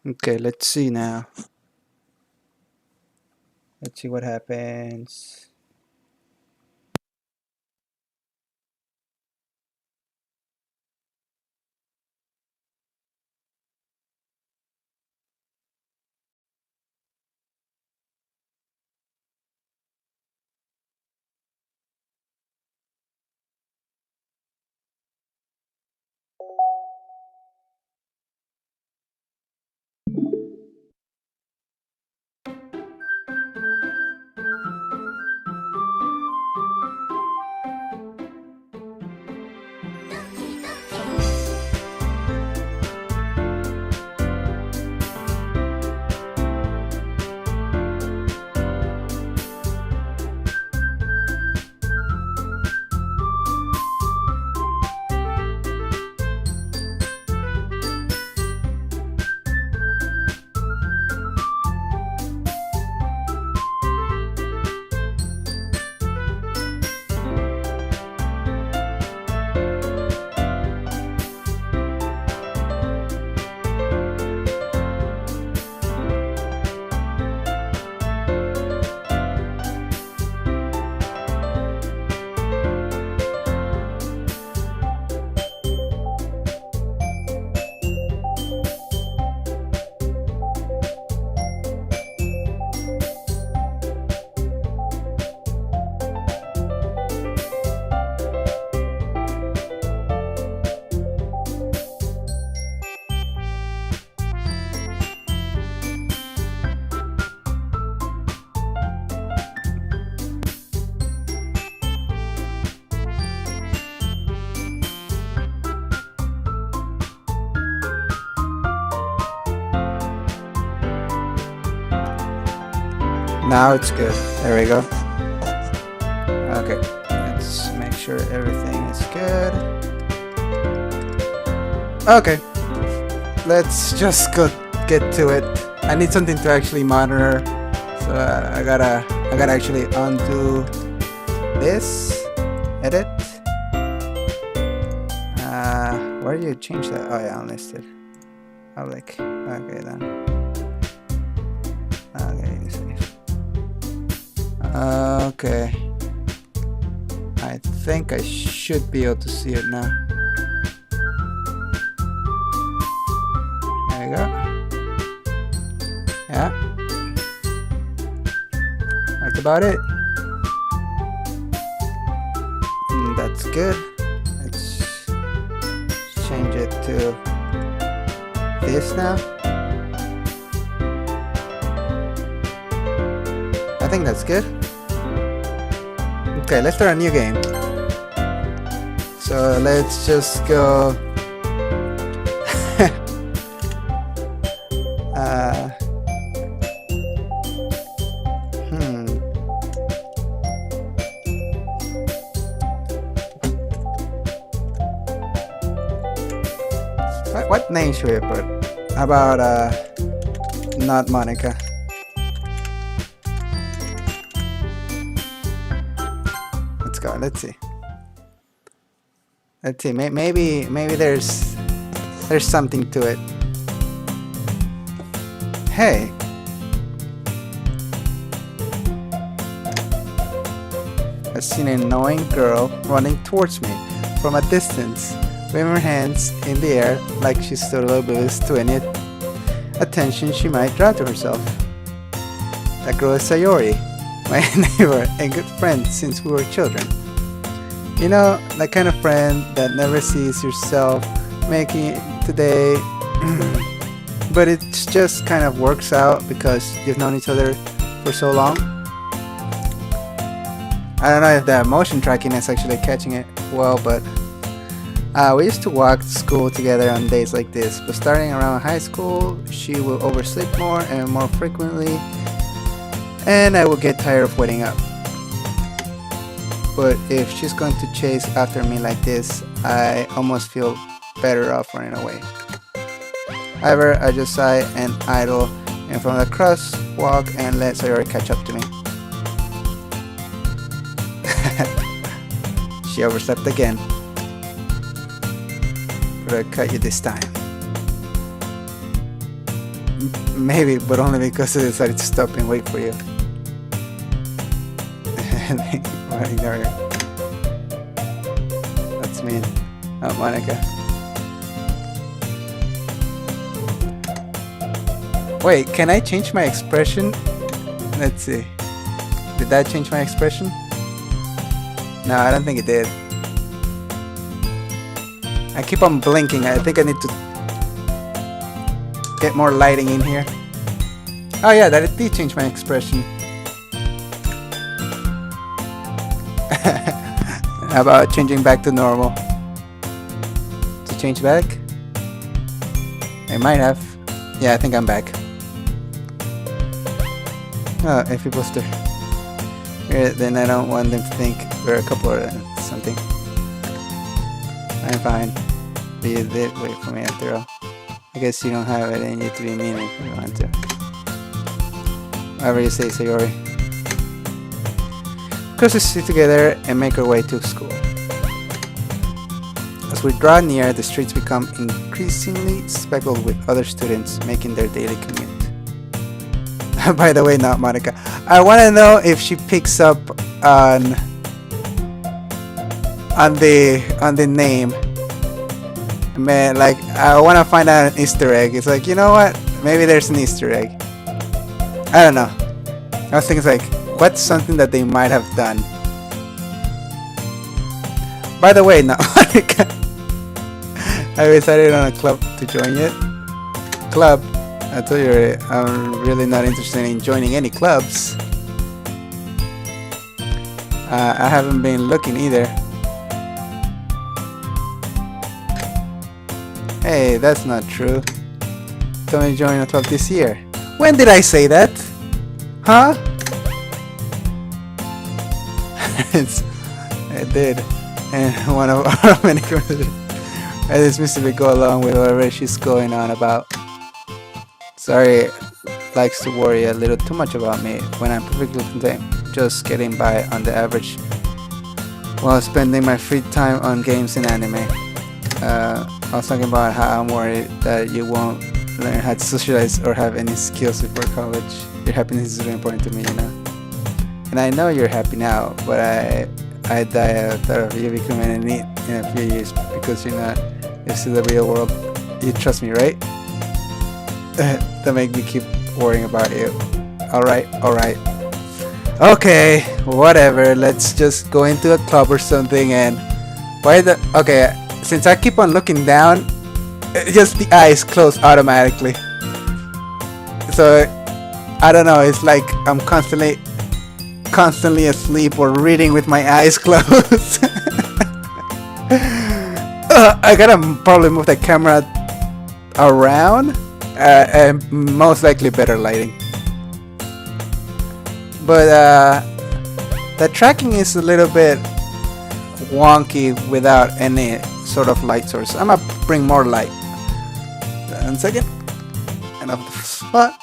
Okay, let's see now. Let's see what happens. Now it's good. There we go. Okay, let's make sure everything is good. Okay, let's just get to it. I need something to actually monitor, so I gotta actually undo this. Edit. Where do you change that? Oh yeah, unlisted. Public. Okay then. Okay, save. Okay. I think I should be able to see it now. There we go. Yeah. That's about it. That's good. Let's change it to this now. I think that's good. Okay, let's start a new game. So let's just go. What name should we put? How about not Monica? Let's go. Let's see. Let's see. Maybe there's something to it. Hey. I seen an annoying girl running towards me from a distance, waving her hands in the air like she's totally oblivious to any attention she might draw to herself. That girl is Sayori, my neighbor and good friend since we were children. You know, that kind of friend that never sees yourself making it today, but it just kind of works out because you've known each other for so long. I don't know if the motion tracking is actually catching it well, but we used to walk to school together on days like this, but starting around high school, she will oversleep more and more frequently, and I will get tired of waiting up. But if she's going to chase after me like this, I almost feel better off running away. However, I just sigh and idle in front of the crosswalk and let Sayori catch up to me. She overslept again. But I cut you this time. Maybe, but only because I decided to stop and wait for you. Well, ignore her. That's mean. Oh, Monica. Wait, can I change my expression? Let's see. Did that change my expression? No, I don't think it did. I keep on blinking. I think I need to get more lighting in here. Oh yeah, that did change my expression. How about changing back to normal? To change back? I might have. Yeah, I think I'm back. Oh, if it was there. Then I don't want them to think we're a couple or something. I'm fine. But you did wait for me after all. I guess you don't have it in you to be mean if you want to. Whatever you say, Sayori. Cross the street together and make our way to school. As we draw near, the streets become increasingly speckled with other students making their daily commute. By the way, not Monica. I want to know if she picks up on the name. Man, like I want to find out an Easter egg. It's like, you know what? Maybe there's an Easter egg. I don't know. I was thinking like, what's something that they might have done? By the way, not Monica. I decided on a club to join it. Club. I told you I'm really not interested in joining any clubs. I haven't been looking either. Hey, that's not true. Told me to join a club this year. When did I say that? Huh? I did. And one of our many conversations. I dismissively go along with whatever she's going on about. Sorry, likes to worry a little too much about me when I'm perfectly content, just getting by on the average while spending my free time on games and anime. I was talking about how I'm worried that you won't learn how to socialize or have any skills before college. Your happiness is really important to me, you know. And I know you're happy now, but I die of thought of you becoming a NEET in a few years because you're not used to the real world. You trust me, right? That make me keep worrying about you. Alright. Okay, whatever. Let's just go into a club or something and... Okay, since I keep on looking down, just the eyes close automatically. So, I don't know, it's like I'm constantly asleep or reading with my eyes closed. I gotta probably move the camera around. And most likely better lighting. But the tracking is a little bit wonky without any sort of light source. I'm gonna bring more light. 1 second. And off the spot.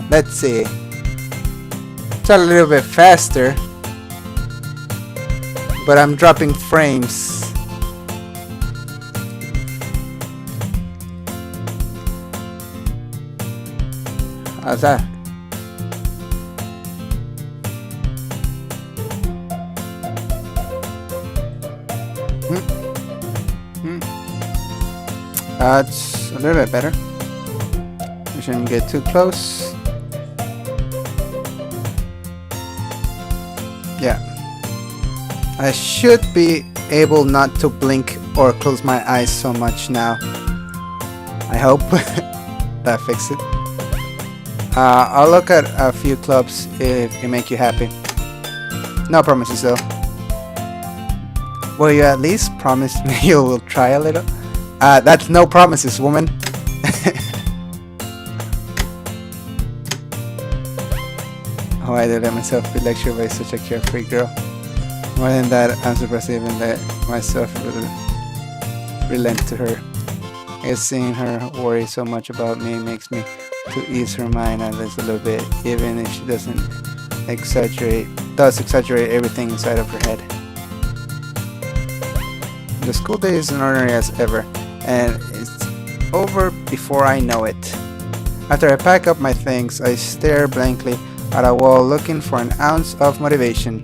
Let's see. It's a little bit faster, but I'm dropping frames. How's that? It's a little bit better. We shouldn't get too close. Yeah. I should be able not to blink or close my eyes so much now. I hope that fixes it. I'll look at a few clubs if it make you happy. No promises though. Will you at least promise me you will try a little? That's no promises, woman. Oh, I did let myself be lectured by such a carefree girl. More than that, I'm surprised I even let myself relent to her. I guess seeing her worry so much about me makes me to ease her mind at least a little bit, even if she does exaggerate everything inside of her head. The school day is as ordinary as ever, and it's over before I know it. After I pack up my things, I stare blankly at a wall looking for an ounce of motivation.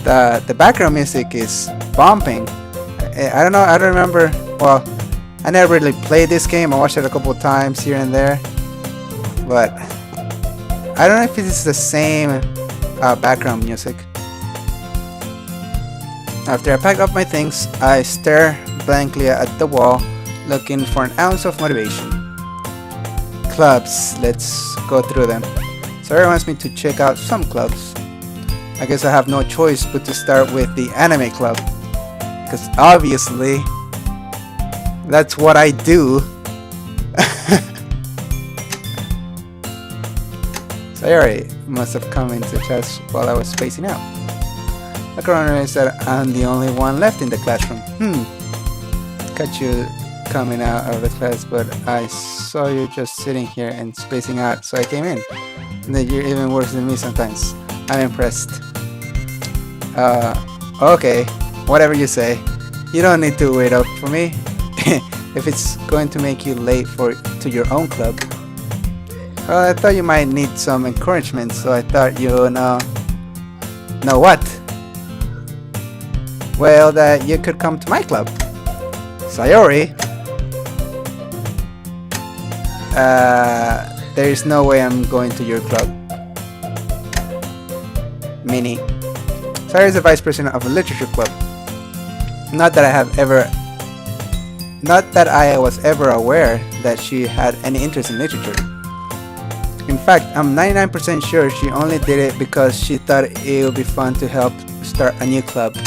The background music is bumping. I don't know, I don't remember. Well, I never really played this game. I watched it a couple of times here and there, but I don't know if it's the same background music. After I pack up my things, I stare blankly at the wall, looking for an ounce of motivation. Clubs, let's go through them. Sarah wants me to check out some clubs. I guess I have no choice but to start with the anime club, because obviously that's what I do. Sayori must have come into class while I was spacing out. The coroner is that I'm the only one left in the classroom. Catch you coming out of the class, but I saw you just sitting here and spacing out, so I came in. And then you're even worse than me sometimes. I'm impressed. Okay, whatever you say. You don't need to wait up for me. If it's going to make you late to your own club. Well, I thought you might need some encouragement, so I thought you know what? Well, that you could come to my club. Sayori. There is no way I'm going to your club. Minnie. Sayori is the vice president of a literature club. Not that I was ever aware that she had any interest in literature. In fact, I'm 99% sure she only did it because she thought it would be fun to help start a new club.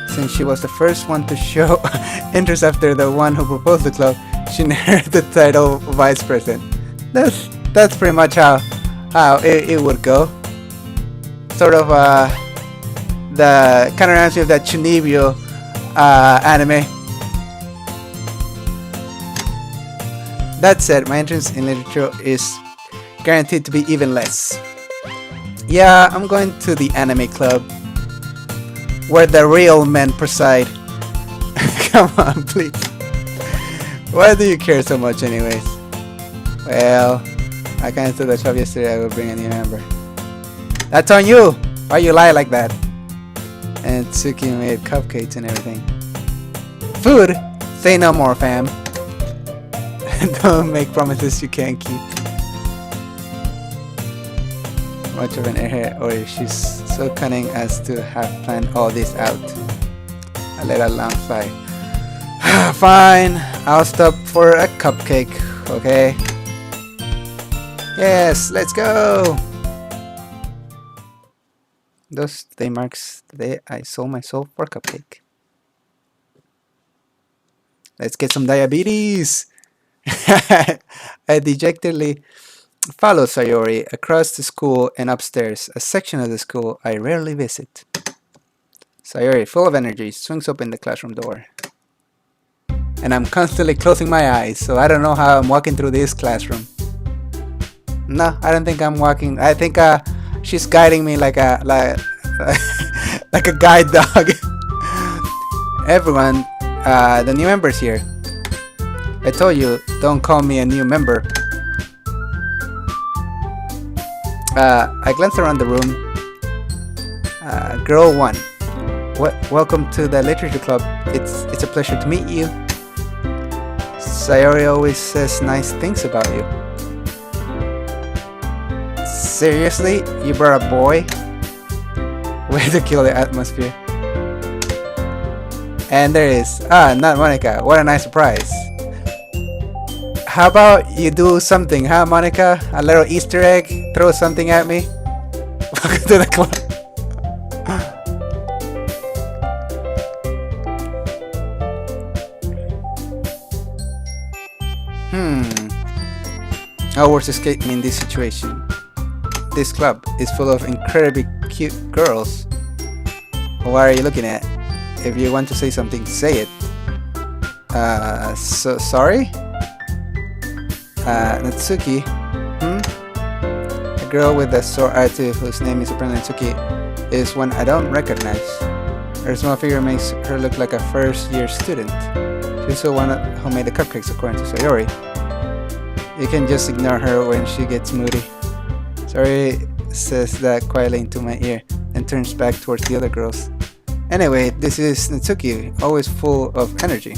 Since she was the first one to show interest after the one who proposed the club, she inherited the title vice president. That's pretty much how it would go. Sort of the kind of reminds me of that Chunibyo anime. That said, my interest in literature is guaranteed to be even less. Yeah, I'm going to the anime club, where the real men preside. Come on, please. Why do you care so much anyways? Well, I canceled the club yesterday. I will bring a new member. That's on you! Why you lie like that? And Tsuki made cupcakes and everything. Food? Say no more, fam. Don't make promises you can't keep. Much of an airhead, or she's so cunning as to have planned all this out. I let a lamp fly. Fine, I'll stop for a cupcake, okay? Yes, let's go! Those day marks the day I sold my soul for a cupcake. Let's get some diabetes! I dejectedly followed Sayori across the school and upstairs, a section of the school I rarely visit. Sayori, full of energy, swings open the classroom door. And I'm constantly closing my eyes, so I don't know how I'm walking through this classroom. No, I don't think I'm walking. I think she's guiding me like a like a guide dog. Everyone, the new member's here. I told you, don't call me a new member. I glanced around the room. Girl 1. Welcome to the literature club. It's a pleasure to meet you. Sayori always says nice things about you. Seriously? You brought a boy? Way to kill the atmosphere. And there is. Not Monica. What a nice surprise. How about you do something, huh, Monica? A little Easter egg? Throw something at me? Welcome to the club. Our worst escape in this situation. This club is full of incredibly cute girls. What are you looking at? If you want to say something, say it. Sorry? Natsuki? A girl with a sore attitude whose name is apparently Natsuki is one I don't recognize. Her small figure makes her look like a first-year student. She's the one who made the cupcakes, according to Sayori. You can just ignore her when she gets moody. Sayori says that quietly into my ear and turns back towards the other girls. Anyway, this is Natsuki, always full of energy.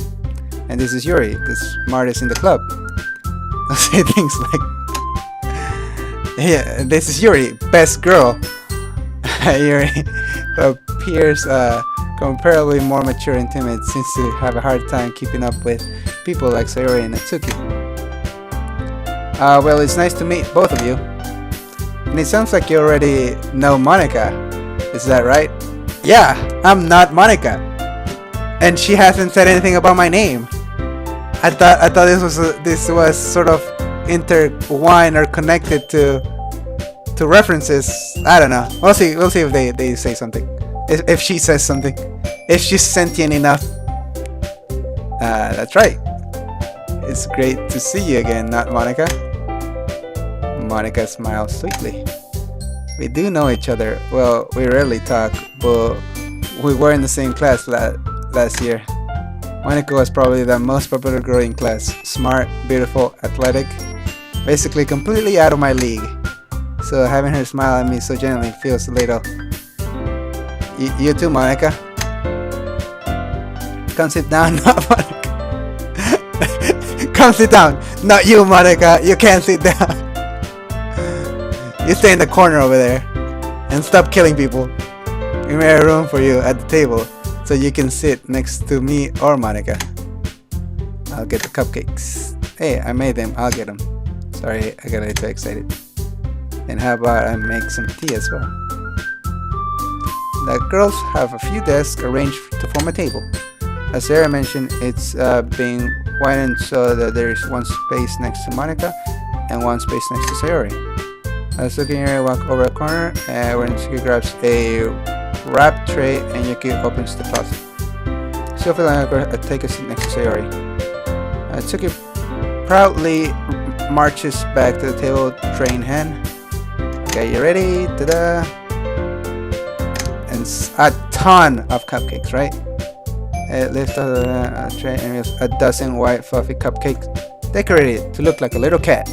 And this is Yuri, the smartest in the club. I'll say things like, yeah, this is Yuri, best girl. Yuri, who appears comparably more mature and timid, seems to have a hard time keeping up with people like Sayori and Natsuki. Well, it's nice to meet both of you. And it sounds like you already know Monica. Is that right? Yeah, I'm not Monica. And she hasn't said anything about my name. I thought this was sort of intertwined or connected to references. I don't know. We'll see if they say something. If she says something. If she's sentient enough. That's right. It's great to see you again, not Monica. Monica smiles sweetly. We do know each other. Well, we rarely talk, but we were in the same class last year. Monica was probably the most popular girl in class. Smart, beautiful, athletic. Basically completely out of my league. So having her smile at me so gently feels a little... You too, Monica? Come sit down, not Monica. Come sit down. Not you, Monica. You can't sit down. You stay in the corner over there. And stop killing people. We made a room for you at the table, so you can sit next to me or Monica. I'll get the cupcakes. Hey, I made them. I'll get them. Sorry, I got a little excited. And how about I make some tea as well? The girls have a few desks arranged to form a table. As Sarah mentioned, it's being widened so that there is one space next to Monica and one space next to Sayori. I was looking here, walk over a corner, where Natsuki grabs a wrap tray and Yuki opens the closet. Sophie and I take a seat next to Sayori. Natsuki proudly marches back to the table, tray in hand. Okay, you ready? Ta-da! And a ton of cupcakes, right? Lift up the tray and reveals a dozen white fluffy cupcakes decorated to look like a little cat.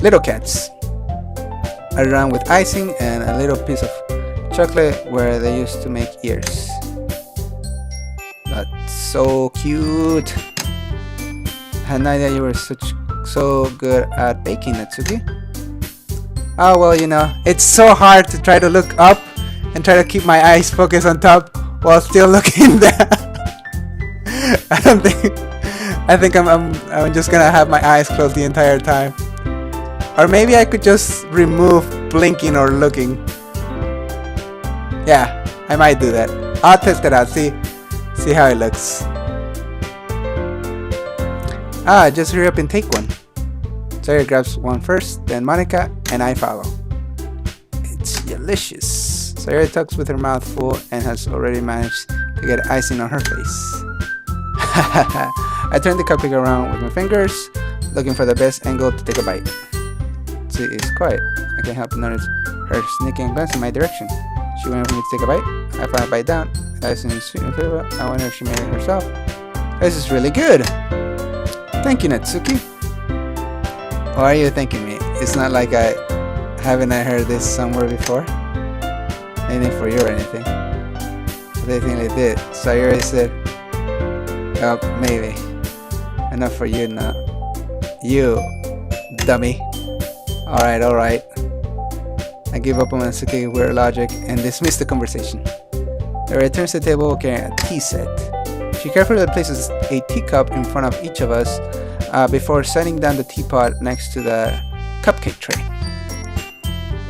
Little cats. Around with icing and a little piece of chocolate where they used to make ears. That's so cute. I had no idea you were so good at baking, Natsuki. Oh well, you know, it's so hard to try to look up and try to keep my eyes focused on top while still looking down. I think I'm just gonna have my eyes closed the entire time. Or maybe I could just remove blinking or looking. Yeah, I might do that. I'll test it out, see how it looks. Just hurry up and take one. Sayori grabs one first, then Monica, and I follow. It's delicious. Sayori talks with her mouth full and has already managed to get icing on her face. I turn the cupcake around with my fingers, looking for the best angle to take a bite. She is quiet. I can't help but notice her sneaking a glance in my direction. She waited for me to take a bite. I finally bite down. Icing is sweet and flavor. I wonder if she made it herself. This is really good. Thank you, Natsuki. Why are you thanking me? It's not like haven't I heard this somewhere before? Anything for you or anything. They think they did. Sayori said, oh, maybe. Enough for you now. You, dummy. Alright. I give up on Natsuki's weird logic and dismiss the conversation. They returns to the table carrying a tea set. She carefully places a teacup in front of each of us before setting down the teapot next to the cupcake tray.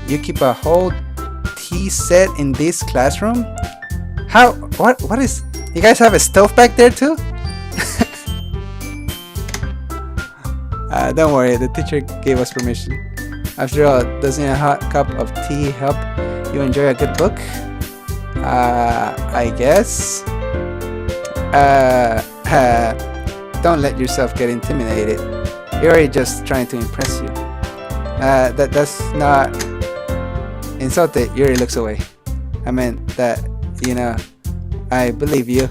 You keep a whole tea set in this classroom? How? What is? You guys have a stove back there too? Don't worry, the teacher gave us permission. After all, doesn't a hot cup of tea help you enjoy a good book? I guess. Don't let yourself get intimidated. You're already just trying to impress you. That's not insulted. Yuri looks away. I meant that you know, I believe you.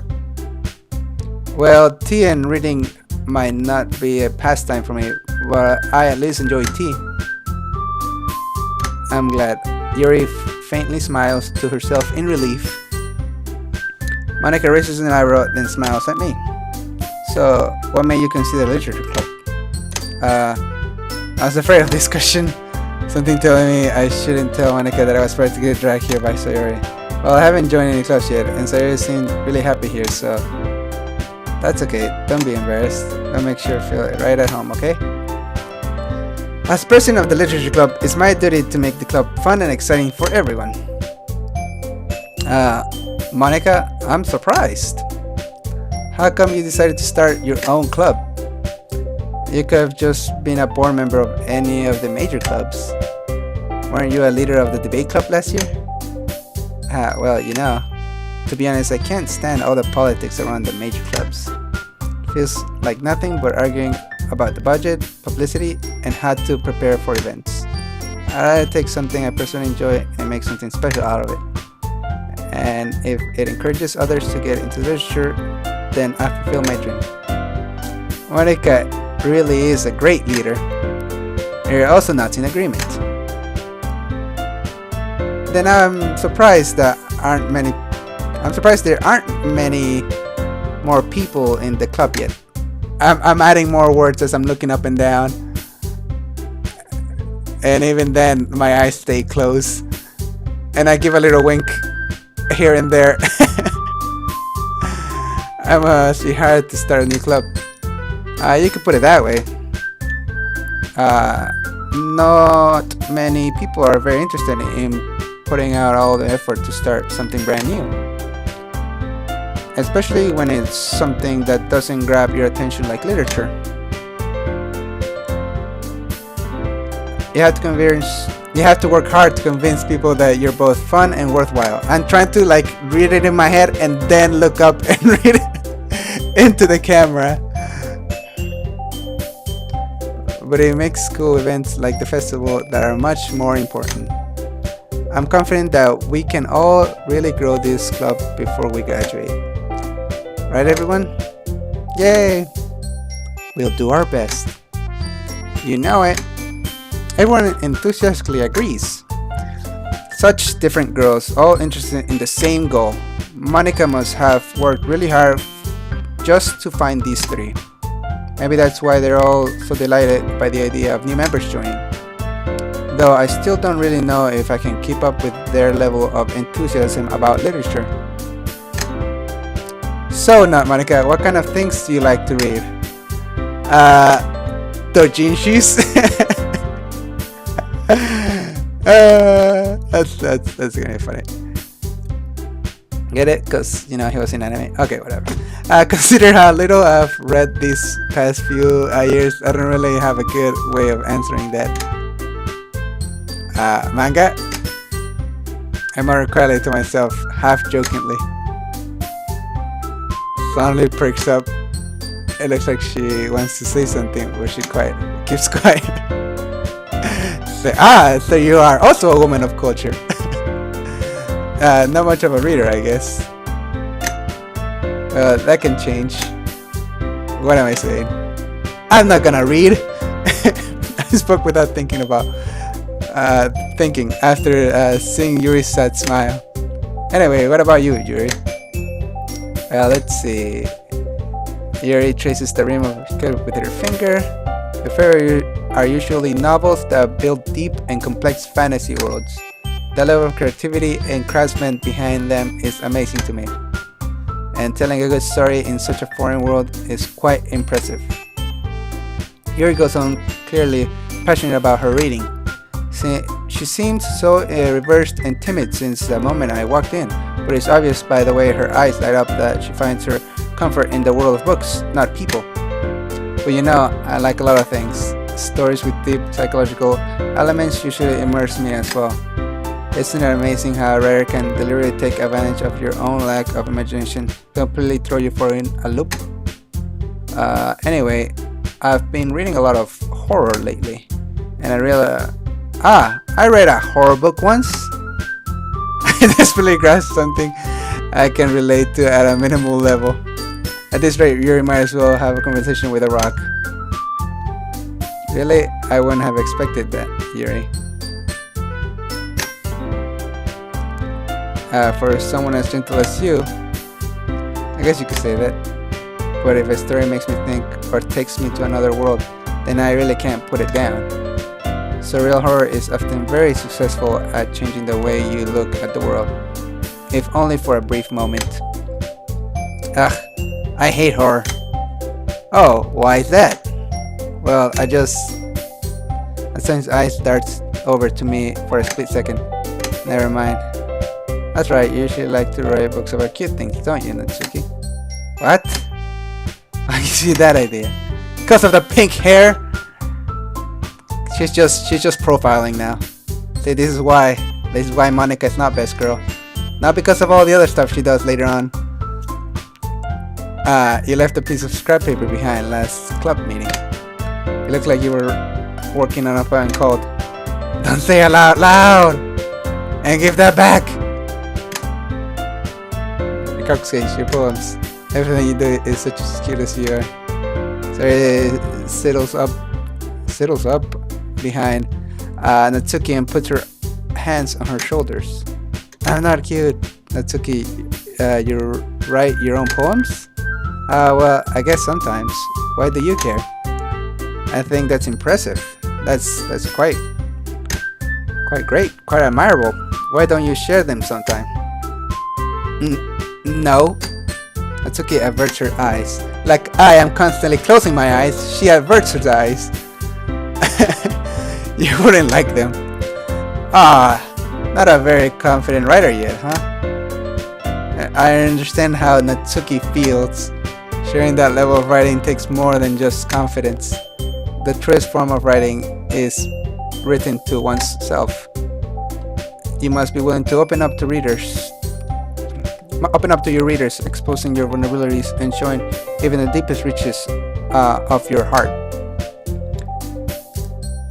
Well, tea and reading might not be a pastime for me, but I at least enjoy tea. I'm glad. Yuri faintly smiles to herself in relief. Monica raises an eyebrow, then smiles at me. So, what made you consider literature club? I was afraid of this question. Something telling me I shouldn't tell Monica that I was about to get dragged here by Sayori. Well, I haven't joined any clubs yet, and Sayori seemed really happy here, so that's okay. Don't be embarrassed. I'll make sure I feel right at home, okay? As president of the literature club, it's my duty to make the club fun and exciting for everyone. Monica, I'm surprised. How come you decided to start your own club? You could have just been a board member of any of the major clubs. Weren't you a leader of the debate club last year? Well, you know, to be honest, I can't stand all the politics around the major clubs. It feels like nothing but arguing about the budget, publicity, and how to prepare for events. I'd rather take something I personally enjoy and make something special out of it. And if it encourages others to get into literature, then I fulfill my dream. Monica really is a great leader. You're also not in agreement. Then I'm surprised there aren't many more people in the club yet. I'm adding more words as I'm looking up and down. And even then, my eyes stay closed. And I give a little wink here and there. I'm hired to start a new club. You could put it that way. Not many people are very interested in putting out all the effort to start something brand new. Especially when it's something that doesn't grab your attention like literature. You have to work hard to convince people that you're both fun and worthwhile. I'm trying to read it in my head and then look up and read it into the camera. But it makes school events like the festival that are much more important. I'm confident that we can all really grow this club before we graduate. Right, everyone? Yay! We'll do our best. You know it. Everyone enthusiastically agrees. Such different girls, all interested in the same goal. Monica must have worked really hard just to find these three. Maybe that's why they're all so delighted by the idea of new members joining. Though I still don't really know if I can keep up with their level of enthusiasm about literature. So, not Monica, what kind of things do you like to read? Doujinshis? That's gonna be funny. Get it? Because, he was in anime. Okay, whatever. Consider how little I've read these past few years. I don't really have a good way of answering that. Manga? I murmured quietly to myself, half jokingly. Suddenly perks up. It looks like she wants to say something, but she keeps quiet. So you are also a woman of culture. Not much of a reader, I guess. That can change. What am I saying? I'm not gonna read. I spoke without thinking after seeing Yuri's sad smile. Anyway, what about you, Yuri? Let's see. Yuri traces the rim of her skirt with her finger. Her favorite are usually novels that build deep and complex fantasy worlds. The level of creativity and craftsmanship behind them is amazing to me. And telling a good story in such a foreign world is quite impressive. Yuri goes on, clearly passionate about her reading. She seems so reversed and timid since the moment I walked in, but it's obvious by the way her eyes light up that she finds her comfort in the world of books, not people. But I like a lot of things. Stories with deep psychological elements usually immerse me as well. Isn't it amazing how a writer can deliberately take advantage of your own lack of imagination, completely throw you for a loop? Anyway, I've been reading a lot of horror lately, and I realized, I read a horror book once. I desperately grasped something I can relate to at a minimal level. At this rate, Yuri might as well have a conversation with a rock. Really? I wouldn't have expected that, Yuri. For someone as gentle as you, I guess you could say that. But if a story makes me think or takes me to another world, then I really can't put it down. Surreal horror is often very successful at changing the way you look at the world, if only for a brief moment. Ugh, I hate horror. Oh, why is that? Well, a sense eyes darts over to me for a split second. Never mind. That's right, you usually like to write books about cute things, don't you, Natsuki? What? I see that idea. Because of the pink hair? She's just profiling now. See, this is why Monica is not best girl. Not because of all the other stuff she does later on. You left a piece of scrap paper behind last club meeting. It looks like you were working on a poem called "Don't Say It Out Loud" and give that back. Your cockskate, your poems. Everything you do is such as cute as you are. So it settles up behind Natsuki and puts her hands on her shoulders. I'm not cute, Natsuki. You write your own poems? Well, I guess sometimes. Why do you care? I think that's impressive. That's quite great, quite admirable. Why don't you share them sometime? No. Natsuki averts her eyes. Like I am constantly closing my eyes, she averts her eyes. You wouldn't like them. Not a very confident writer yet, huh? I understand how Natsuki feels. Sharing that level of writing takes more than just confidence. The truest form of writing is written to one's self. You must be willing to open up to your readers, exposing your vulnerabilities and showing even the deepest reaches of your heart.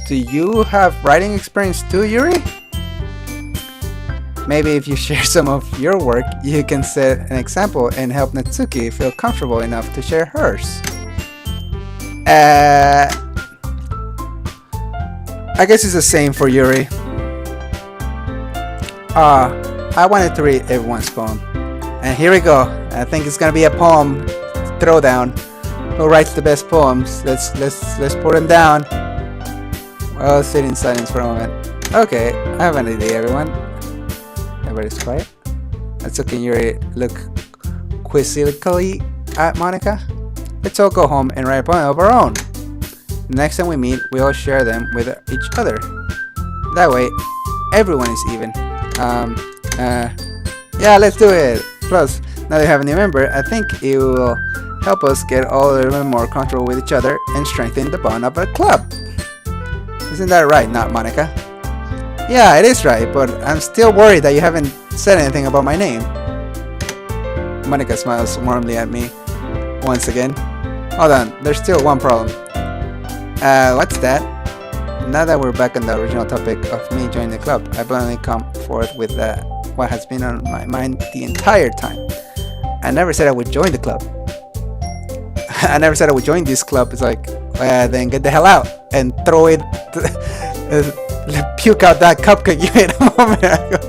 Do you have writing experience too, Yuri? Maybe if you share some of your work, you can set an example and help Natsuki feel comfortable enough to share hers. I guess it's the same for Yuri. I wanted to read everyone's poem. And here we go. I think it's gonna be a poem throwdown. Who writes the best poems? Let's put them down. I'll sit in silence for a moment. Okay, I have an idea, everyone. Everybody's quiet. Natsuki and Yuri look quizzically at Monica. Let's all go home and write a poem of our own. The next time we meet, we all share them with each other. That way, everyone is even. Yeah, let's do it. Plus, now that we have a new member, I think it will help us get all a little bit more comfortable with each other and strengthen the bond of a club. Isn't that right, not Monica? Yeah, it is right, but I'm still worried that you haven't said anything about my name. Monica smiles warmly at me once again. Hold on, there's still one problem. What's that? Now that we're back on the original topic of me joining the club, I bluntly come forth with what has been on my mind the entire time. I never said I would join the club. I never said I would join this club. It's like, then get the hell out and throw it, puke out that cupcake you ate a moment ago.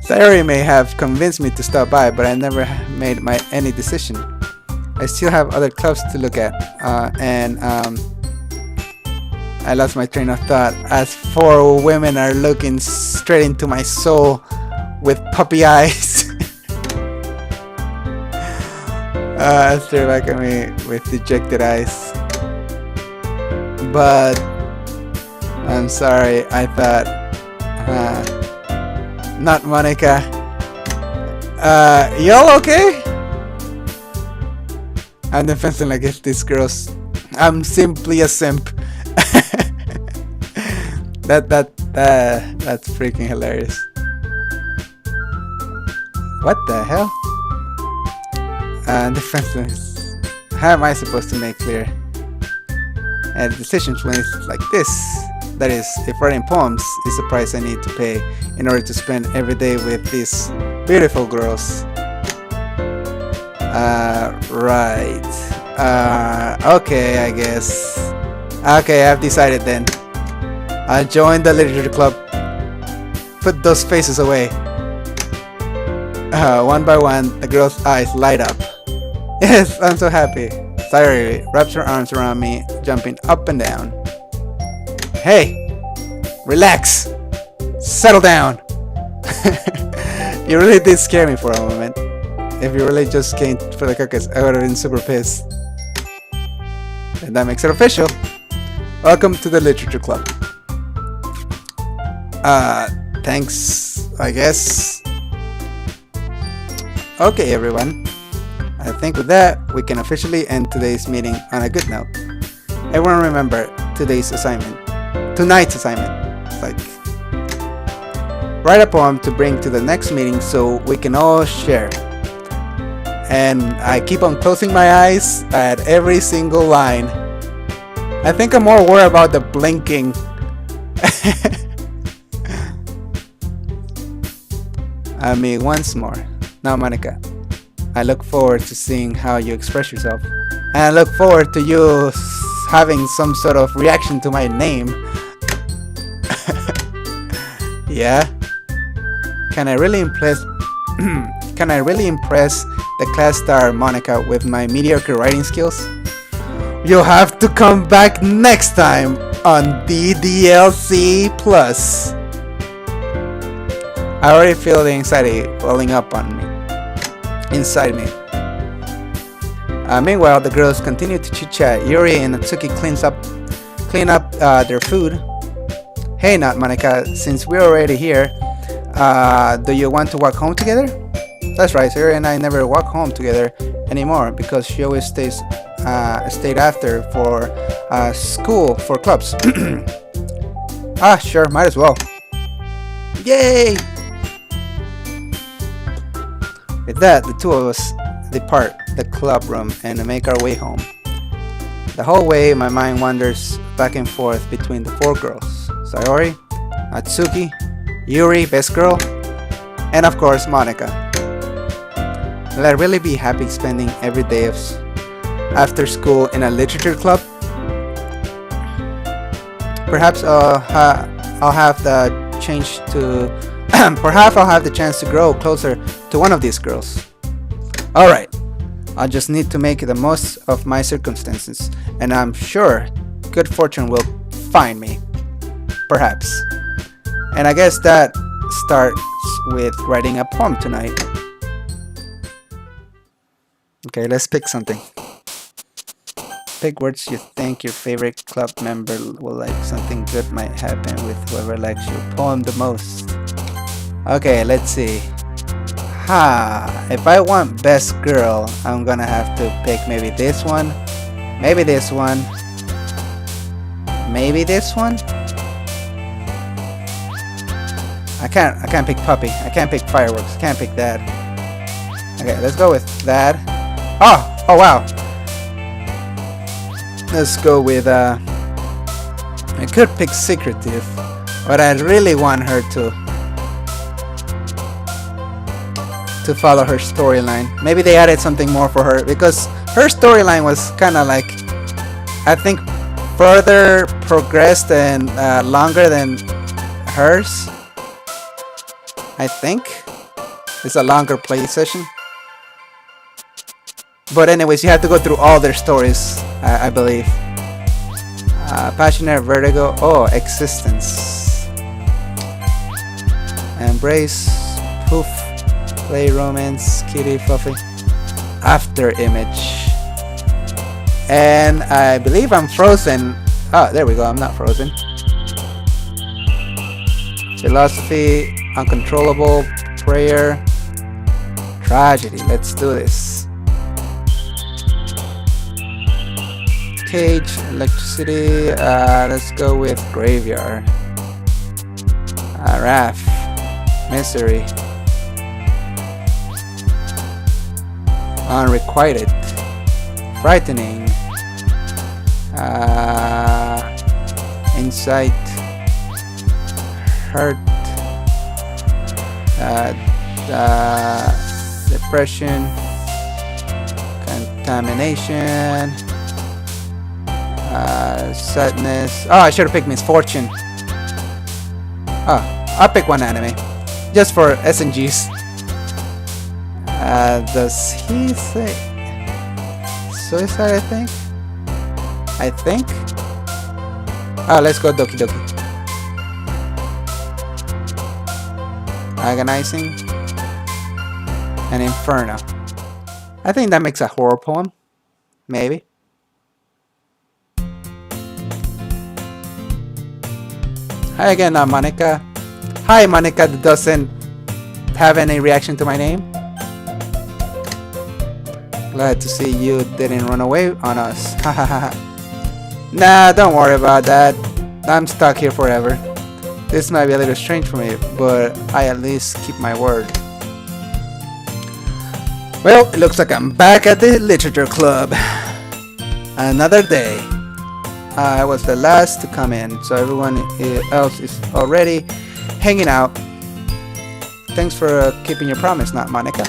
Sayori may have convinced me to stop by, but I never made any decision. I still have other clubs to look at, and I lost my train of thought as 4 women are looking straight into my soul with puppy eyes. Stare back at me with dejected eyes. But I'm sorry, I thought, not Monica. Y'all okay? I'm defensive like if this girl's. I'm simply a simp. That's freaking hilarious. What the hell? Defensiveness. How am I supposed to make clear? And decisions when it's like this. That is, if writing poems is the price I need to pay in order to spend every day with this Beautiful girls. Right. Okay, I guess. Okay, I've decided then. I'll join the literature club. Put those faces away. One by one, the girl's eyes light up. Yes, I'm so happy. Sayori wraps her arms around me, jumping up and down. Hey! Relax! Settle down! You really did scare me for a moment. If you really just came for the cookies, I would have been super pissed. And that makes it official. Welcome to the literature club. Thanks, I guess. Okay, everyone. I think with that, we can officially end today's meeting on a good note. Everyone remember tonight's assignment. Like, write a poem to bring to the next meeting so we can all share. And I keep on closing my eyes at every single line. I think I'm more worried about the blinking. I mean, once more. Now, Monica, I look forward to seeing how you express yourself. And I look forward to you having some sort of reaction to my name. Yeah? Can I really impress the class star Monica with my mediocre writing skills? You'll have to come back next time on DDLC Plus. I already feel the anxiety welling up on me, inside me. Meanwhile, the girls continue to chit-chat. Yuri and Natsuki clean up their food. Hey, not Monica, since we're already here, do you want to walk home together? That's right, Yuri and I never walk home together anymore because she always stayed after for school for clubs. Sure, might as well. Yay! With that, the two of us depart the club room and make our way home. The whole way, my mind wanders back and forth between the four girls: Sayori, Natsuki, Yuri, best girl, and of course Monica. Will I really be happy spending every day after school in a literature club? Perhaps I'll have the chance to grow closer to one of these girls. Alright, I'll just need to make the most of my circumstances, and I'm sure good fortune will find me. Perhaps. And I guess that starts with writing a poem tonight. Okay, let's pick something. Pick words you think your favorite club member will like. Something good might happen with whoever likes your poem the most. Okay, let's see. If I want best girl, I'm gonna have to pick maybe this one, maybe this one, maybe this one. I can't pick puppy. I can't pick fireworks. I can't pick that. Okay, let's go with that. Oh wow. Let's go with I could pick secretive, but I really want her to follow her storyline. Maybe they added something more for her because her storyline was kind of like, I think, further progressed and longer than hers. I think it's a longer play session. But anyways, you have to go through all their stories, I believe. Passionate, vertigo, existence. Embrace, poof, play, romance, kitty, fluffy. After image. And I believe I'm frozen. There we go, I'm not frozen. Philosophy, uncontrollable, prayer, tragedy. Let's do this. Cage, electricity, let's go with graveyard. Wrath, misery, unrequited, frightening, insight, hurt, Depression, contamination, sadness. Oh, I should have picked misfortune. Oh, I'll pick one anime, just for SNGs. Does he say suicide? I think. Oh, let's go Doki Doki. Agonizing and Inferno. I think that makes a horror poem. Maybe. Hi again, Monica. Hi, Monica that doesn't have any reaction to my name. Glad to see you didn't run away on us. Nah, don't worry about that. I'm stuck here forever. This might be a little strange for me, but I at least keep my word. Well, it looks like I'm back at the literature club. Another day. I was the last to come in, so everyone else is already hanging out. Thanks for keeping your promise, not Monica.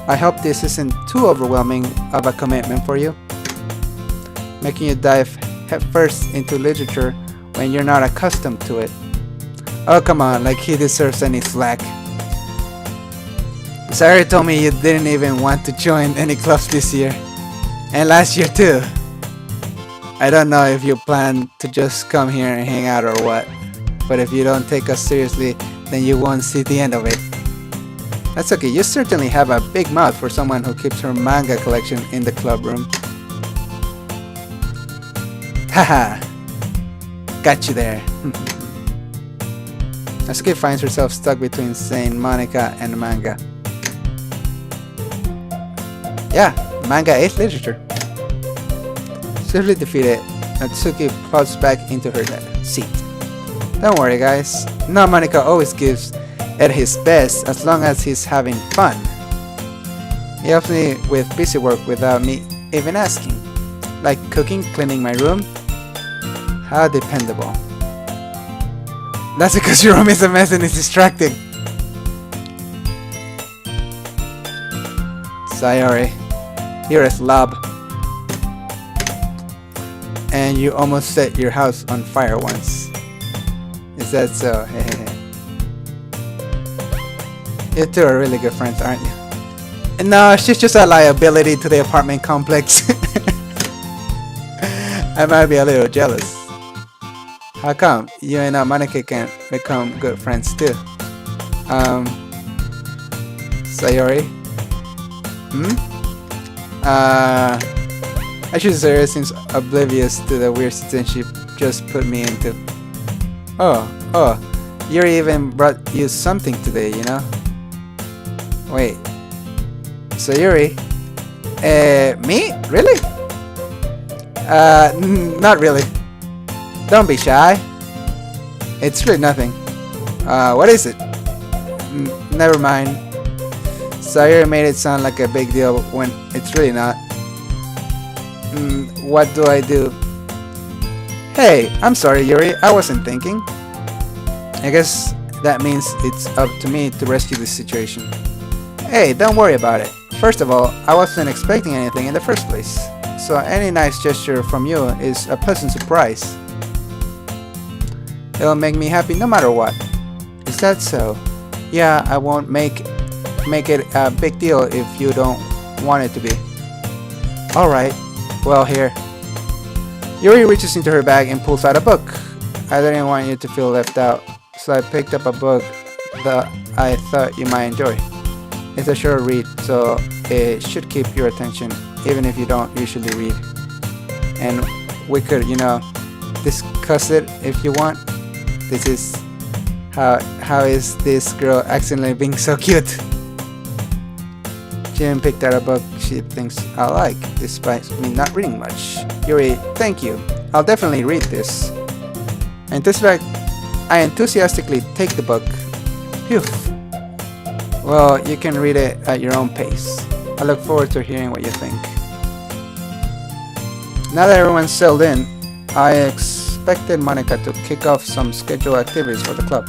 I hope this isn't too overwhelming of a commitment for you, making you dive headfirst into literature when you're not accustomed to it. Oh, come on, like he deserves any slack. Sarah told me you didn't even want to join any clubs this year, and last year too. I don't know if you plan to just come here and hang out or what, but if you don't take us seriously, then you won't see the end of it. That's okay, you certainly have a big mouth for someone who keeps her manga collection in the club room. Haha, got you there. Asuke finds herself stuck between saying Monica and manga. Yeah, manga is literature. Swiftly defeated, Natsuki plops back into her seat. Don't worry guys, no, Monica always gives at his best as long as he's having fun. He helps me with busy work without me even asking. Like cooking, cleaning my room. How dependable. That's because your room is a mess and it's distracting. Sayori, you're a slob. And you almost set your house on fire once. Is that so? You two are really good friends, aren't you? And no, she's just a liability to the apartment complex. I might be a little jealous. How come you and Monica can become good friends too? Sayori? I should say it seems oblivious to the weird situation she just put me into. Oh, Yuri even brought you something today, you know? Wait. So Yuri? Me? Really? Not really. Don't be shy. It's really nothing. What is it? Never mind. Sayori made it sound like a big deal when it's really not. What do I do? Hey, I'm sorry Yuri, I wasn't thinking. I guess that means it's up to me to rescue this situation. Hey, don't worry about it. First of all, I wasn't expecting anything in the first place. So any nice gesture from you is a pleasant surprise. It'll make me happy no matter what. Is that so? Yeah, I won't make it a big deal if you don't want it to be. Alright, well here. Yuri reaches into her bag and pulls out a book. I didn't want you to feel left out, so I picked up a book that I thought you might enjoy. It's a short read, so it should keep your attention, even if you don't usually read. And we could, discuss it if you want. This is how is this girl accidentally being so cute? Jim picked out a book she thinks I'll like, despite me not reading much. Yuri, thank you. I'll definitely read this. I enthusiastically take the book. Phew. Well, you can read it at your own pace. I look forward to hearing what you think. Now that everyone's settled in, I expected Monica to kick off some scheduled activities for the club,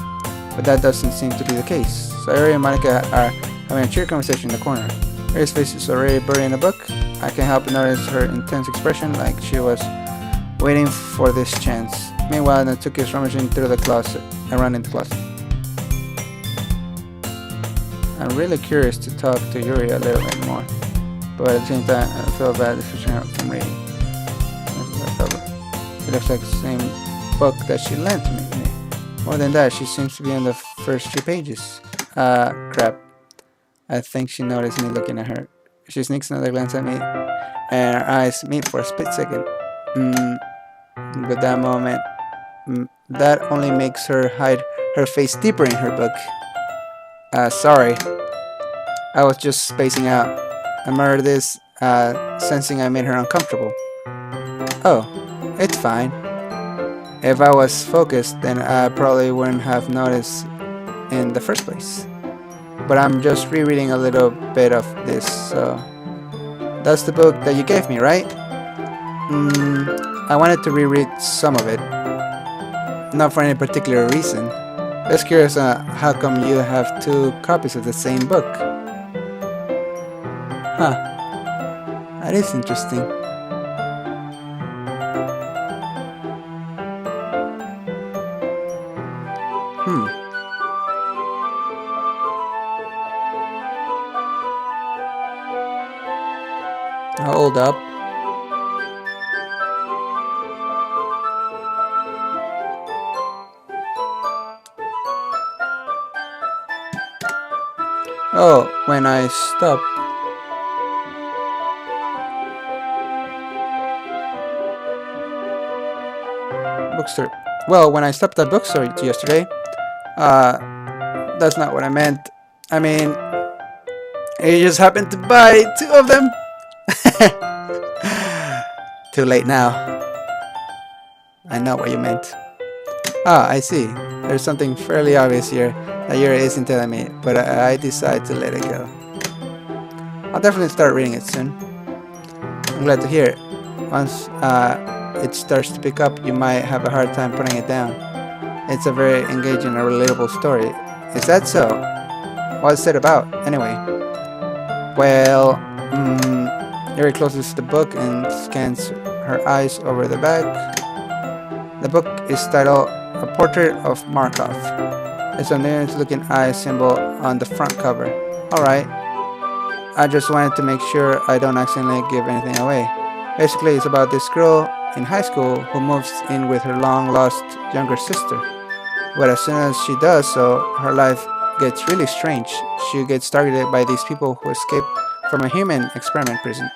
but that doesn't seem to be the case. So So Yuri and Monica are having a cheery conversation in the corner. Yuri's face is already buried in a book. I can't help but notice her intense expression, like she was waiting for this chance. Meanwhile, Natsuki is rummaging through the closet and running the closet. I'm really curious to talk to Yuri a little bit more, but at the same time, I feel bad switching her from reading. It looks like the same book that she lent me. More than that, she seems to be on the first few pages. Crap. I think she noticed me looking at her. She sneaks another glance at me, and our eyes meet for a split second. But that moment, that only makes her hide her face deeper in her book. Sorry. I was just spacing out. I murdered this, sensing I made her uncomfortable. Oh, it's fine. If I was focused, then I probably wouldn't have noticed in the first place. But I'm just rereading a little bit of this, so... That's the book that you gave me, right? I wanted to reread some of it. Not for any particular reason. Just curious how come you have 2 copies of the same book? Huh. That is interesting. Hold up. Oh, when I stopped. Bookstore. Well, when I stopped at bookstore yesterday, that's not what I meant. I mean, I just happened to buy 2 of them. Too late now. I know what you meant. Ah, I see. There's something fairly obvious here that Yuri isn't telling me, but I decide to let it go. I'll definitely start reading it soon. I'm glad to hear it. Once it starts to pick up, you might have a hard time putting it down. It's a very engaging and relatable story. Is that so? What's it about, anyway? Well, Yuri closes the book and scans her eyes over the back. The book is titled A Portrait of Markov. It's a nice-looking eye symbol on the front cover. Alright. I just wanted to make sure I don't accidentally give anything away. Basically, it's about this girl in high school who moves in with her long-lost younger sister. But as soon as she does so, her life gets really strange. She gets targeted by these people who escape from a human experiment prison.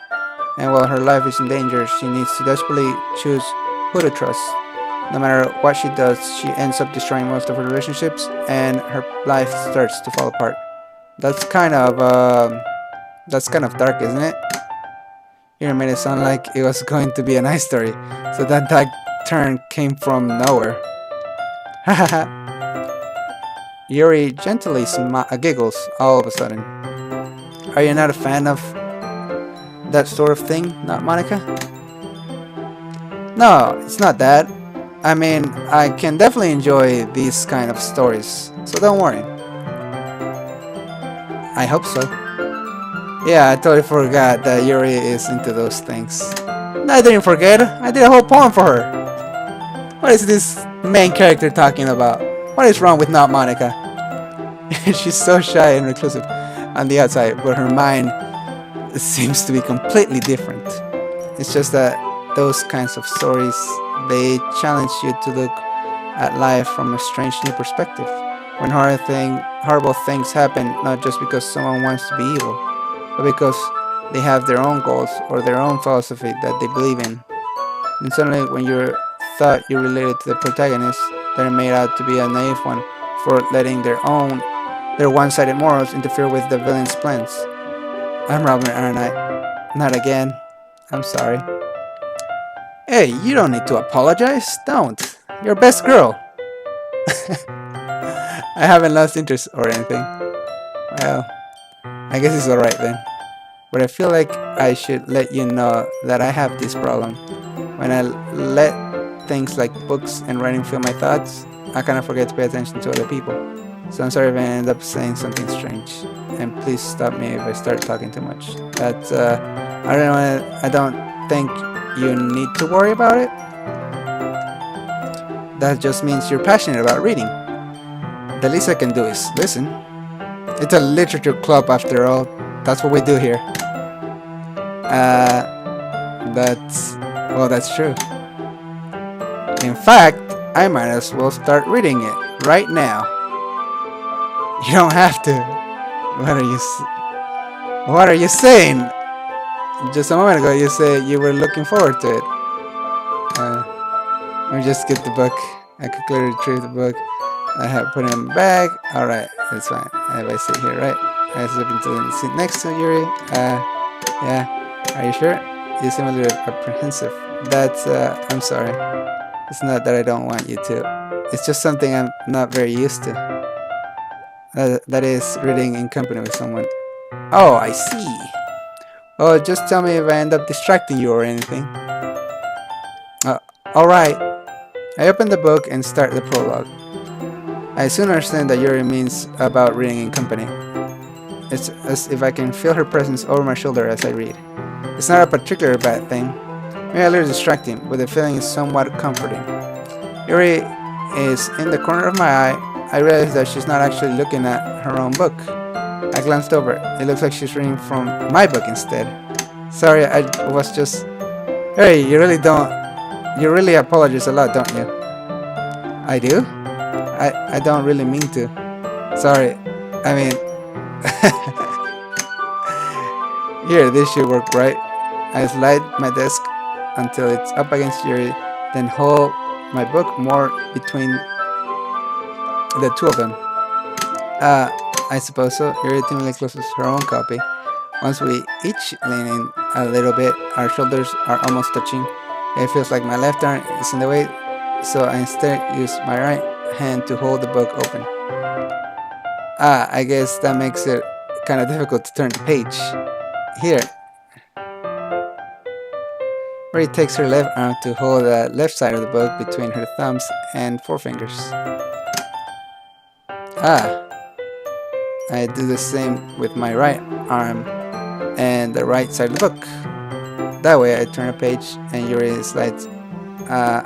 And while her life is in danger, she needs to desperately choose who to trust. No matter what she does, she ends up destroying most of her relationships, and her life starts to fall apart. That's kind of dark, isn't it? You made it sound like it was going to be a nice story, so that dark turn came from nowhere. Hahaha. Yuri gently giggles all of a sudden. Are you not a fan of that sort of thing, not Monica? No, it's not that. I mean, I can definitely enjoy these kind of stories, so don't worry. I hope so. Yeah, I totally forgot that Yuri is into those things. No, I didn't forget. I did a whole poem for her. What is this main character talking about? What is wrong with not Monica? She's so shy and reclusive on the outside, but her mind seems to be completely different. It's just that those kinds of stories, they challenge you to look at life from a strange new perspective. When horrible things happen, not just because someone wants to be evil, but because they have their own goals or their own philosophy that they believe in. And suddenly, when you thought you related to the protagonist, they're made out to be a naive one for letting their one-sided morals interfere with the villain's plans. I'm Robin, aren't I? Not again. I'm sorry. Hey, you don't need to apologize. Don't. You're best girl. I haven't lost interest or anything. Well, I guess it's alright then. But I feel like I should let you know that I have this problem. When I let things like books and writing fill my thoughts, I kind of forget to pay attention to other people. So I'm sorry if I end up saying something strange. And please stop me if I start talking too much. That's, I don't think you need to worry about it. That just means you're passionate about reading. The least I can do is listen. It's a literature club after all. That's what we do here. That's true. In fact, I might as well start reading it right now. You don't have to. What are you saying? Just a moment ago you said you were looking forward to it. Let me just get the book. I could clearly retrieve the book. I have put it in the bag. Alright, that's fine. If I sit here, right? I slip into the seat next to Yuri. Yeah. Are you sure? You seem a little apprehensive. I'm sorry. It's not that I don't want you to. It's just something I'm not very used to. That is reading in company with someone. Oh, I see. Oh, just tell me if I end up distracting you or anything. Alright. I open the book and start the prologue. I soon understand that Yuri means about reading in company. It's as if I can feel her presence over my shoulder as I read. It's not a particularly bad thing. Maybe a little distracting, but the feeling is somewhat comforting. Yuri is in the corner of my eye. I realize that she's not actually looking at her own book. I glanced over. It looks like she's reading from my book instead. Sorry, I was just... Hey, you really apologize a lot, don't you? I do? I don't really mean to. Sorry. I mean... Here, this should work, right? I slide my desk until it's up against Yuri, then hold my book more between the two of them. I suppose so. Yuri timidly closes her own copy. Once we each lean in a little bit, our shoulders are almost touching. It feels like my left arm is in the way, so I instead use my right hand to hold the book open. I guess that makes it kind of difficult to turn the page. Here. Ray takes her left arm to hold the left side of the book between her thumbs and forefingers. I do the same with my right arm and the right side of the book. That way I turn a page and Yuri slides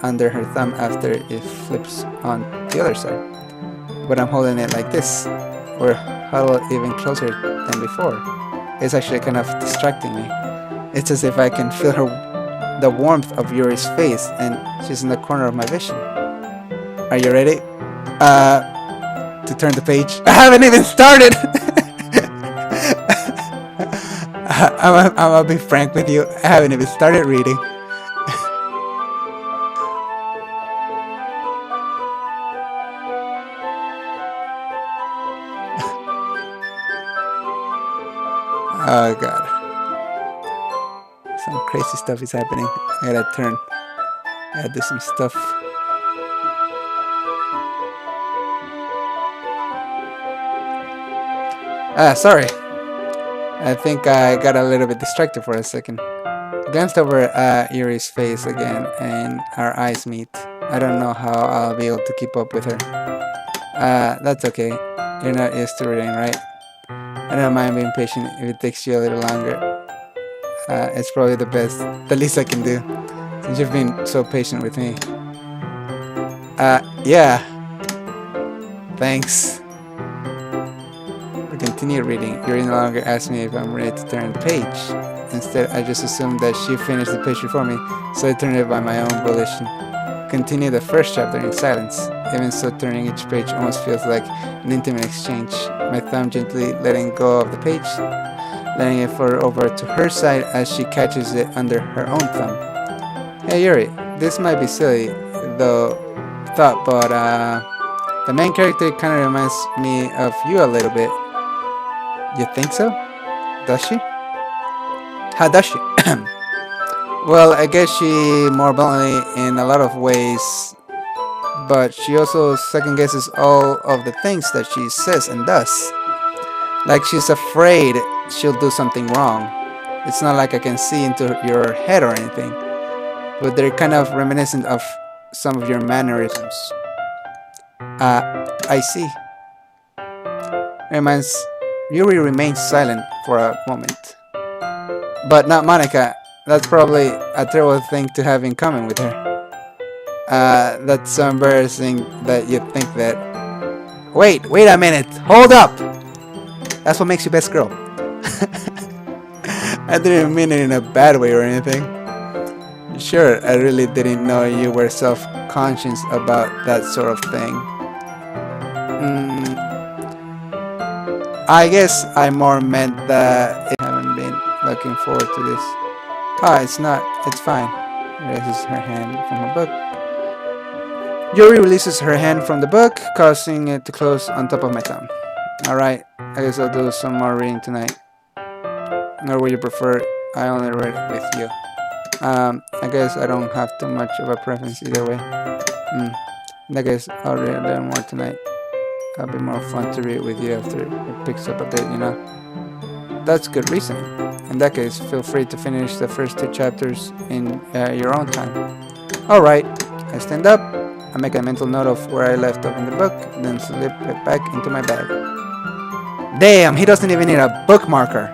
under her thumb after it flips on the other side. But I'm holding it like this. We're huddled even closer than before. It's actually kind of distracting me. It's as if I can feel the warmth of Yuri's face and she's in the corner of my vision. Are you ready? To turn the page? I haven't even started! I'm gonna be frank with you. I haven't even started reading. Oh god. Some crazy stuff is happening. I gotta do some stuff. Sorry. I think I got a little bit distracted for a second. I glanced over at Yuri's face again and our eyes meet. I don't know how I'll be able to keep up with her. That's okay. You're not used to reading, right? I don't mind being patient if it takes you a little longer. It's probably the least I can do, since you've been so patient with me. Yeah. Thanks. I continue reading. Yuri no longer asks me if I'm ready to turn the page. Instead, I just assumed that she finished the page before me, so I turned it by my own volition. Continue the first chapter in silence. Even so, turning each page almost feels like an intimate exchange. My thumb gently letting go of the page, letting it float over to her side as she catches it under her own thumb. Hey Yuri, this might be silly, but the main character kind of reminds me of you a little bit. You think so? Does she? How does she? Well, I guess she more bluntly in a lot of ways, but she also second guesses all of the things that she says and does. Like she's afraid she'll do something wrong. It's not like I can see into your head or anything, but they're kind of reminiscent of some of your mannerisms. I see. Yuri remains silent for a moment. But not Monica. That's probably a terrible thing to have in common with her. That's so embarrassing that you think that. Wait a minute. Hold up. That's what makes you best girl. I didn't mean it in a bad way or anything. Sure, I really didn't know you were self-conscious about that sort of thing. I guess I more meant that I haven't been looking forward to this. It's not. It's fine. Releases her hand from her book. Yuri releases her hand from the book, causing it to close on top of my thumb. Alright, I guess I'll do some more reading tonight. Or would you prefer I only read it with you? I guess I don't have too much of a preference either way. In that case, I'll read a little more tonight. It'll be more fun to read with you after it picks up a bit, you know? That's good reason. In that case, feel free to finish the first 2 chapters in your own time. Alright, I stand up, I make a mental note of where I left off in the book, then slip it back into my bag. Damn, he doesn't even need a bookmarker.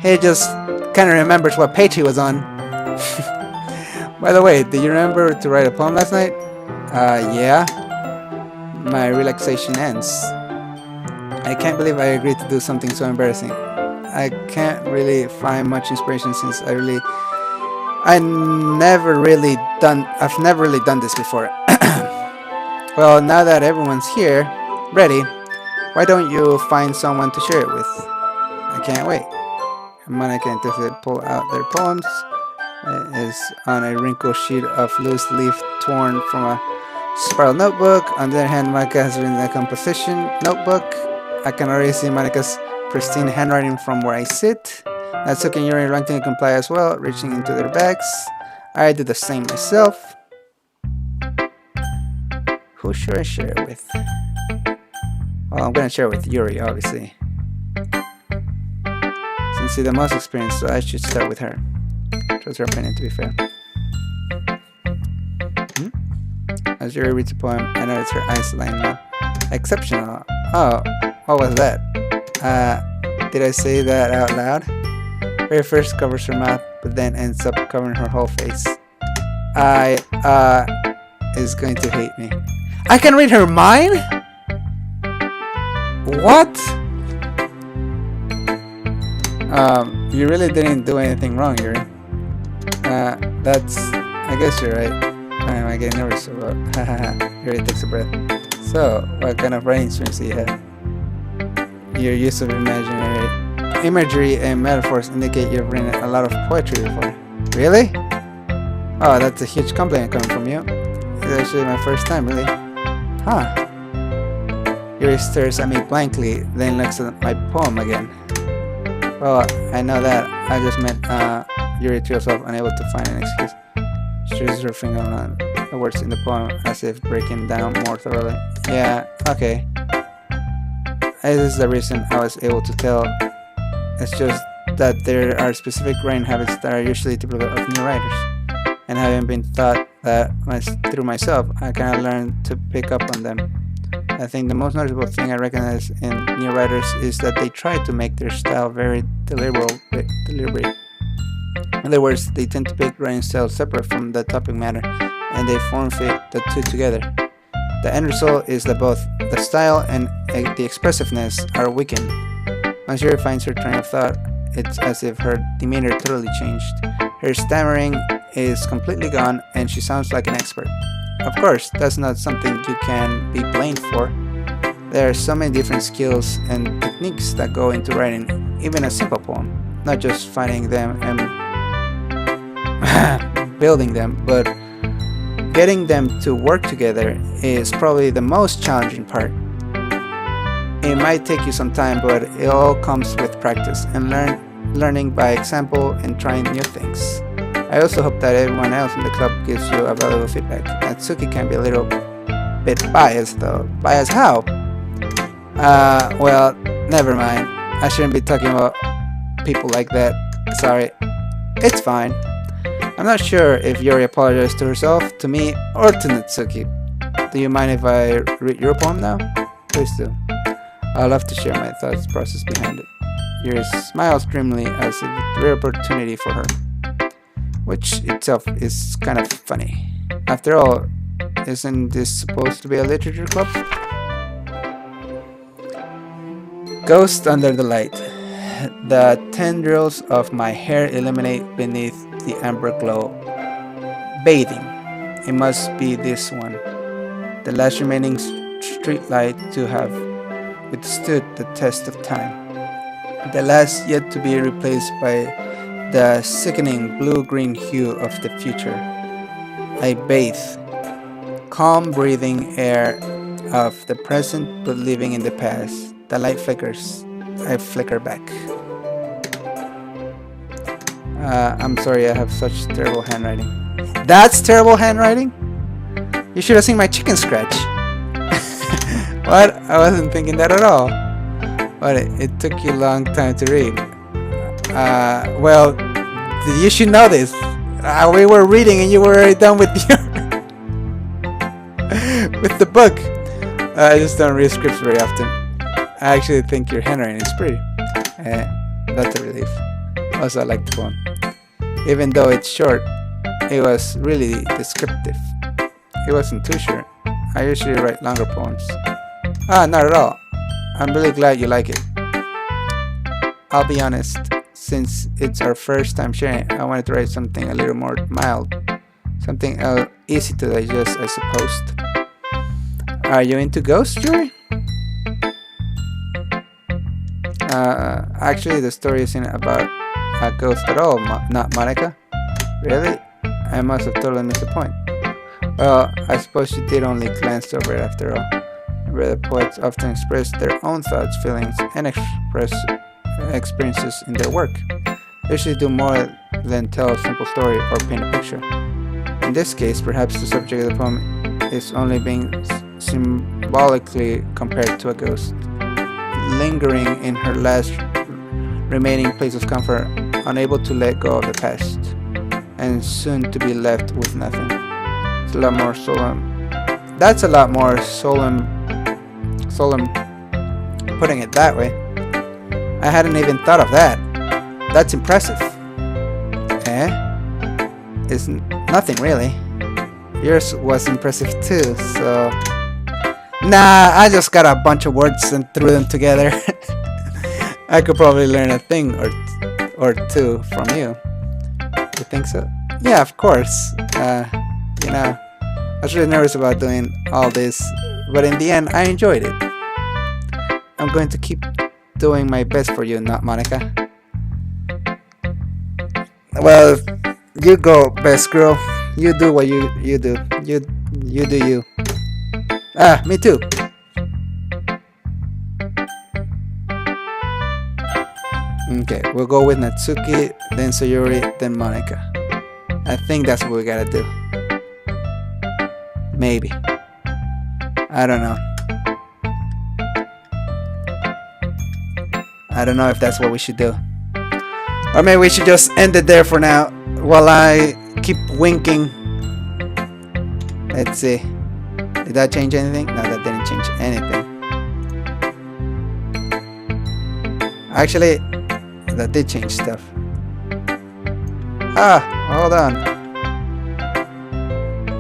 He just kinda remembers what page he was on. By the way, did you remember to write a poem last night? Yeah. My relaxation ends. I can't believe I agreed to do something so embarrassing. I can't really find much inspiration since I've never really done this before. Well, now that everyone's here, ready, why don't you find someone to share it with? I can't wait. Monica and Tiffany pull out their poems. It is on a wrinkled sheet of loose leaf torn from a spiral notebook. On the other hand, Monica has written a composition notebook. I can already see Monica's pristine handwriting from where I sit. Natsuki and Yuri reluctantly comply as well, reaching into their bags. I do the same myself. Who should I share it with? Well, I'm gonna share it with Yuri, obviously. Since she's the most experienced, so I should start with her. Trust her opinion, to be fair. As Yuri reads the poem, I notice her eyes line now. Exceptional. Oh, what was that? Did I say that out loud? Yuri first covers her mouth, but then ends up covering her whole face. Is going to hate me. I can read her mind? What? You really didn't do anything wrong, Yuri. I guess you're right. I get nervous about. Yuri takes a breath. So, what kind of writing experience do you have? Your use of imagery and metaphors indicate you've written a lot of poetry before. Really? Oh, that's a huge compliment coming from you. It's actually my first time, really. Huh. Yuri stares at me blankly, then looks at my poem again. Well, I know that. I just meant, Yuri to herself, unable to find an excuse. She uses her finger on the words in the poem, as if breaking down more thoroughly. Yeah, okay. This is the reason I was able to tell. It's just that there are specific writing habits that are usually typical of new writers. And having been taught that through myself, I kind of learned to pick up on them. I think the most noticeable thing I recognize in new writers is that they try to make their style very deliberate. In other words, they tend to pick writing styles separate from the topic matter, and they form fit the two together. The end result is that both the style and the expressiveness are weakened. Once Yuri finds her train of thought, it's as if her demeanor totally changed. Her stammering is completely gone, and she sounds like an expert. Of course, that's not something you can be blamed for. There are so many different skills and techniques that go into writing even a simple poem, not just finding them and building them, but getting them to work together is probably the most challenging part. It might take you some time, but it all comes with practice and learning by example and trying new things. I also hope that everyone else in the club gives you a valuable feedback. Natsuki can be a little bit biased though. Biased how? Well, never mind. I shouldn't be talking about people like that. Sorry. It's fine. I'm not sure if Yuri apologized to herself, to me, or to Natsuki. Do you mind if I read your poem now? Please do. I love to share my thoughts process behind it. Yuri smiles dreamily as if it's a rare opportunity for her, which itself is kind of funny. After all, isn't this supposed to be a literature club? Ghost under the light. The tendrils of my hair illuminate beneath the amber glow. Bathing. It must be this one. The last remaining street light to have withstood the test of time. The last yet to be replaced by the sickening blue-green hue of the future. I bathe. Calm breathing air of the present but living in the past. The light flickers. I flicker back. I'm sorry, I have such terrible handwriting. That's terrible handwriting? You should have seen my chicken scratch. What? I wasn't thinking that at all. But it took you a long time to read. Well, you should know this. We were reading and you were already done with your with the book. I just don't read scripts very often. I actually think your handwriting is pretty. That's a relief. Also, I like the poem. Even though it's short, it was really descriptive. It wasn't too short. I usually write longer poems. Not at all. I'm really glad you like it. I'll be honest, since it's our first time sharing, I wanted to write something a little more mild. Something easy to digest, I suppose. Are you into ghosts, Joey? Actually, the story isn't about a ghost at all, not Monica. Really? I must have totally missed the point. Well, I suppose you did only glance over it after all. Where the poets often express their own thoughts, feelings, and express experiences in their work. They usually do more than tell a simple story or paint a picture. In this case, perhaps the subject of the poem is only being symbolically compared to a ghost, lingering in her last remaining place of comfort, unable to let go of the past, and soon to be left with nothing. It's a lot more solemn. That's a lot more solemn, putting it that way. I hadn't even thought of that. That's impressive. It's nothing really. Yours was impressive too, so... Nah, I just got a bunch of words and threw them together. I could probably learn a thing or two from you. You think so? Yeah, of course. You know, I was really nervous about doing all this, but in the end, I enjoyed it. I'm going to keep doing my best for you, not Monica. Well, you go, best girl. You do what you do. You do you. Me too. Okay, we'll go with Natsuki, then Sayuri, then Monica. I think that's what we gotta do. Maybe. I don't know. I don't know if that's what we should do. Or maybe we should just end it there for now while I keep winking. Let's see. Did that change anything? No, that didn't change anything. Actually, that did change stuff. Hold on.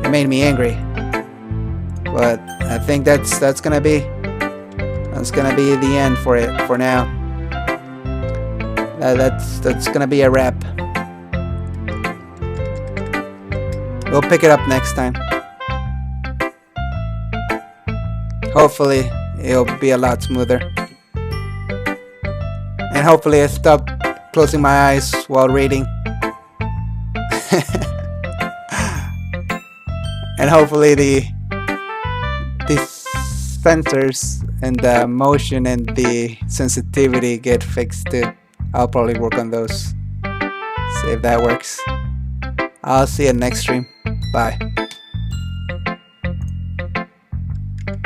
It made me angry. But I think that's gonna be the end for it for now. That's gonna be a wrap. We'll pick it up next time. Hopefully it'll be a lot smoother. And hopefully I stop closing my eyes while reading. And hopefully the sensors and the motion and the sensitivity get fixed too. I'll probably work on those. See if that works. I'll see you next stream. Bye.